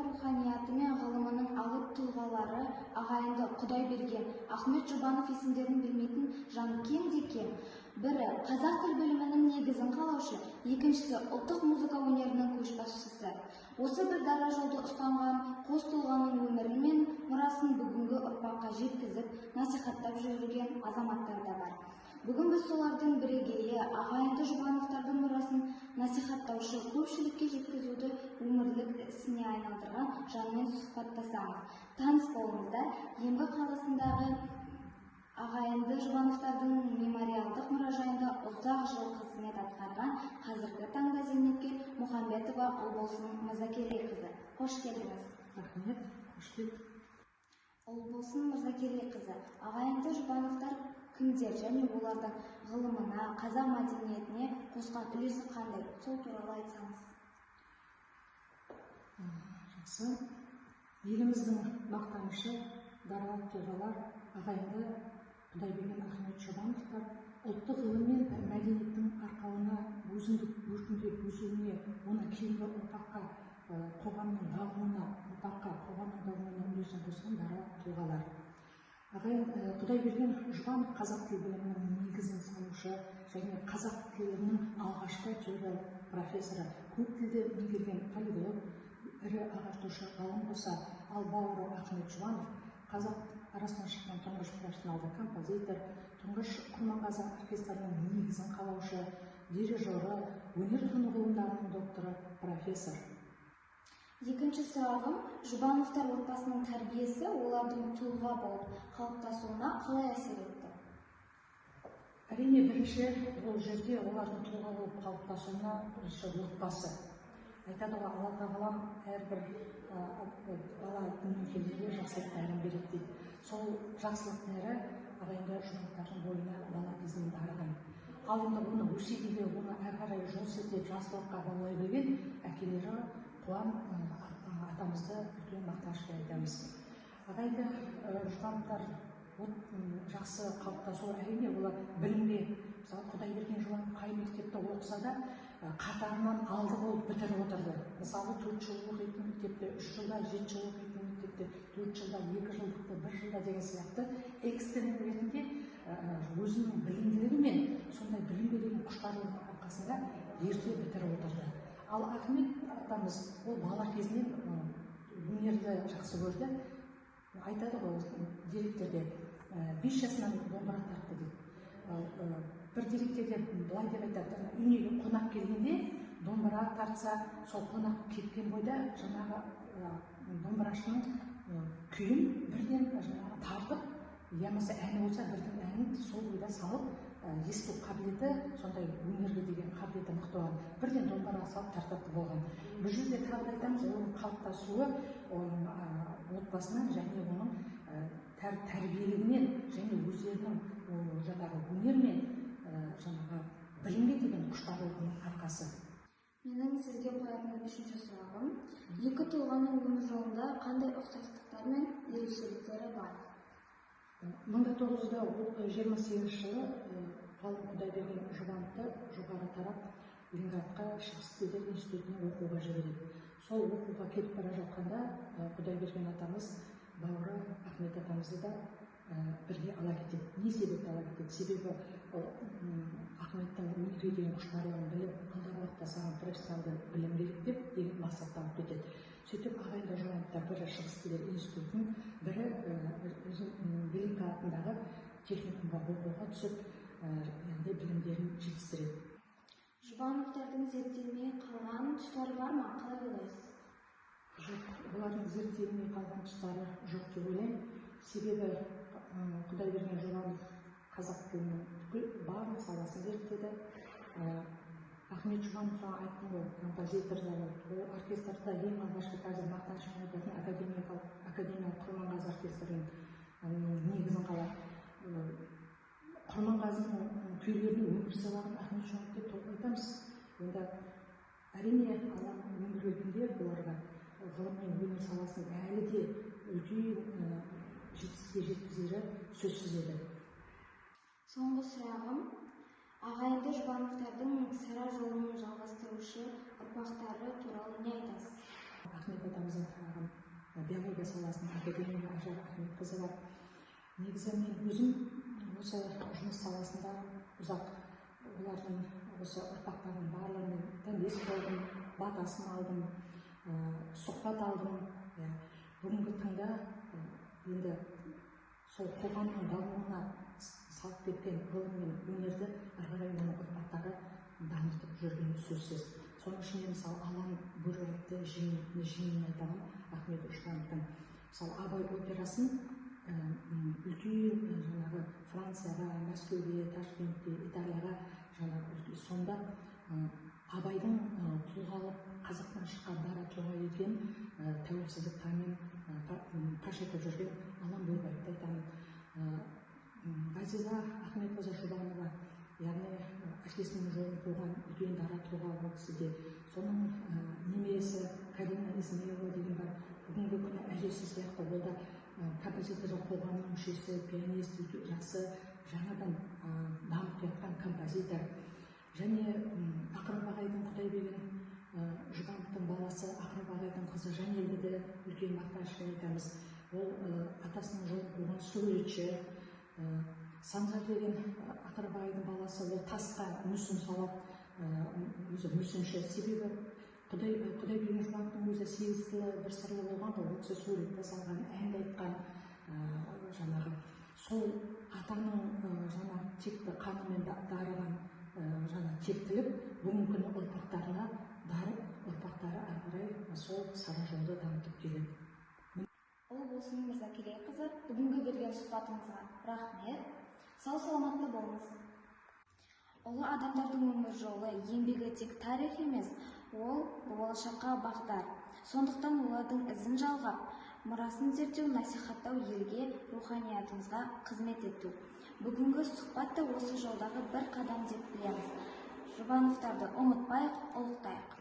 руханияты мен ғылымының алып тұлғалары ағайынды Құдайберген, Ахмет Жұбанов есімдерін білмейтін жан кем-де-кем. Бірі қазақ тіл білімінің негізін қалаушы, екіншісі ұлттық музыка өнерінің көшбасшысы. Осы бір дара жолды ұстанған қос тұлғаның өмірі мен мұрасын бүгінгі ұрпаққа жеткізіп, насихаттап жүрген азаматтар да бар. Бүгін біз солардың бірегейі ағайынды Жұбановтардың мұрасын насихаттаушы, көпшілікке жеткізуді өмірлік ісіне айналдырған жанмен сұхбаттасамыз. Таныс болыңыздар, Ембі қаласындағы ағайынды Жұбановтардың мемориалдық мұражайында ұзақ жыл қызмет атқарған қазіргі таңда зейнеткер Мұхамбетова Ұлболсын Мырзакерейқызы. Қош келдіңіз. Рахмет, қош келдік. Ұлболсын Мырзакерейқызы, ағайынды Жұбановтар кімдер және олардың ғылымына, қазақ мәдениетіне қосқан үлесі қандай? Сол туралы айтсаңыз. Жақсы. Еліміздің мақтанышы, дара тұлғалар, ағайынды Құдайберген, Ахмет Жұбановтар ұлттық ғылым мен мәдениеттің арқауына өзіндік өркендеп өсуіне, оны кейінгі ұрпаққа, қоғамның дамуына, үлесін қосқан дара тұлғалар. Құдайберген Жұбанов қазақ тіл білімінің негізін салушы және қазақ тілінің алғашқы теориялық профессоры, көп тілді меңгерген полиглот, ірі ағартушы ғалым болса, ал бауыры Ахмет Жұбанов қазақ арасынан шыққан тұңғыш профессионалды композитор, тұңғыш Құрманғазы оркестрінің негізін қалаушы, дирижері, өнер ғылымдарының докторы, профессор. Екінші сұрағым, Жұбановтар отбасының тәрбиесі олардың тұлға болып қалыптасуына қалай әсер етті? Әрине, бірінші бұл жерде олардың тұлға болып қалыптасуына бірінші отбасы. Айтады ғой, Алла тағалам әрбір бала дүниеге келгенде жақсылық нәрін береді дейді. Сол жақсылық нәрі ағайынды Жұбановтардың бойына бала кезінен дарыған. Ал енді оны өсе келе, оны әрі қарай жол сілтеп жақсылыққа баулай білген әкелері Қуан атамызды үлкен мақтанышпен айтамыз. Ағайынды Жұбановтар жақсы қалыптасу, әрине олар білімге, мысалы Құдайберген Жұбанов қай мектепте оқыса да қатарынан алды болып бітіріп отырды. Мысалы 4 жыл оқитын мектепте, 3 жылда, 7 жыл оқитын мектепте, 4 жылда, 2 жылдықты, 1 жылда деген сияқты экстерн ретінде өзінің білімділігі мен сондай білімге деген құштарлығының арқасында ерте бітіріп отырды. Ал Ахмет атамыз ол бала кезінен өнерді жақсы көрді. Айтады ғой деректерде 5 жасынан домбыра тартты дейді. Бір деректерде былай деп айтады, үйіне қонақ келгенде домбыра тартса, сол қонақ кеткен бойда жаңағы домбырашының күйін бірден тартып, ямасы әні болса бірдің әнін сол бойда салып, есту қабілеті, сондай өнерге деген қабілеті мықты болған. Бірден домбыра салып тартаты болған. Бұл жерде тағы айтамыз, оның қалыптасуы отбасынан және оның тәрбиелігінен және өздерінің жаңағы өнер мен жаңағы білімге деген құштарлығының арқасы. Менің сізге қоятын үшінші сұрағым, екі тұлғаның өмір жолында қандай ұқсастықтар мен ерекшеліктері бар? 1928 жылы ғалым Құдайберген Жұбановты жоғары тарап Ленинградқа Шығыс тілдер институтына оқуға жібереді. Сол оқуға кетіп бара жатқанда Құдайберген атамыз бауыры Ахмет атамызды да бірге ала кетеді. Не себепті ала кетеді? Себебі Ахметтің өнерге деген құштарлығын біліп, алдағы уақытта саған профессионалды білім керек деген мақсатта алып кетеді. Сөйтіп ағайынды Жұбановтар бірі Шығыс тілдер институтын, бірі Белинка атындағы техникумға оқуға түсіп, білімдерін жетістіреді. Жұбановтардың зерттелмей қалған тұстары бар ма? Қалай ойлайсыз? Жоқ, олардың зерттелмей қалған тұстары жоқ деп ойлаймын. Себебі Құдайберген Жұбанов қазақ тілінің бүкіл барлық саласын зерттеді. Ахмет Жұбановқа айттым ғой, композиторлар, оркестрда ең алғашқы қазір мақтанышпен айтатын академиялық Құрманғазы оркестрінің негізін қалап, Құрманғазының күйлерінің өмір сыйлаған Ахмет Жұбанов деп толық айтамыз. Онда әрине Аллах өмір бергенде бұларға ғылым мен өнер саласының әлі де үлкен жетістікке жеткізері сөзсіз еді. Соңғы сұрағым, ағайынды Жұбановтардың сара жолын жалғастырушы ұрпақтары туралы не айтасыз? Ахмет атамыздың саласының академигі Ажар Ахметқызы бар. Негізі мен өзім осы жұмыс саласында ұзақ олардың осы ұрпақтардың барлығымен тәмбес болдым, батасын алдым, сұхбат алдым. Бүгінгі таңда енді сол қоғамның дамуына салып кеткен ғылым мен өнерді ары қарай оның ұрпақтары дамытып жүргені сөзсіз. Соның ішінде мысалы Алан Бөрікті жиынын айтамын, Ахмет Жұбановтың. Мысалы Абай операсын үлкен жаңағы Францияға, Мәскеуге, Ташкентке, Италияға жаңағы сонда Абайдың тұлғалық қазақтан шыққан дара тұлға екен тәуелсіздік таңын паш етіп жүрген Алан Бөрікті айтамын. Ғазиза Ахметқызы Жұбанова, яғни әкесінің жолын қуған үлкен дара тұлға ол кісіде. Соның немересі Карина Измаилова деген бар. Бүгінгі күні әжесі сияқты ол да композиторлық қоғамның мүшесі, пианист, жақсы жаңадан дамып жатқан композитор. Және Ақырып ағайдың Құдайберген Жұбановтың баласы Ақырып ағайдың қызы Жанелді де үлкен мақтанышпен айтамыз. Ол атасының жолын қуған суретші. Санжар деген Ақырып ағайдың баласы, ол тасқа мүсін салады, өзі мүсінші. Себебі Құдайберген Жұбановтың өзі 8 қилы бір сырлы болған, ол кісі суретті салған, әнді айтқан, жаңағы сол атаның жаңағы текті қанымен дарыған жаңағы тектілік бүгінгі күні ұрпақтарына дарып, ұрпақтары ары қарай сол сара жолды дамытып келеді. Ол болсын Мырзакерейқызы, бүгінгі берген сұхбатыңызға рахмет. Сау саламатты болыңыз. Ұлы адамдардың өмір жолы, еңбегі тек тарих емес, ол болашаққа бағдар. Сондықтан олардың ізін жалғап, мұрасын зерттеу, насихаттау елге, руханиятымызға қызмет ету. Бүгінгі сұхбатты осы жолдағы бір қадам деп білеміз. Жұбановтарды ұмытпайық, ұлықтайық.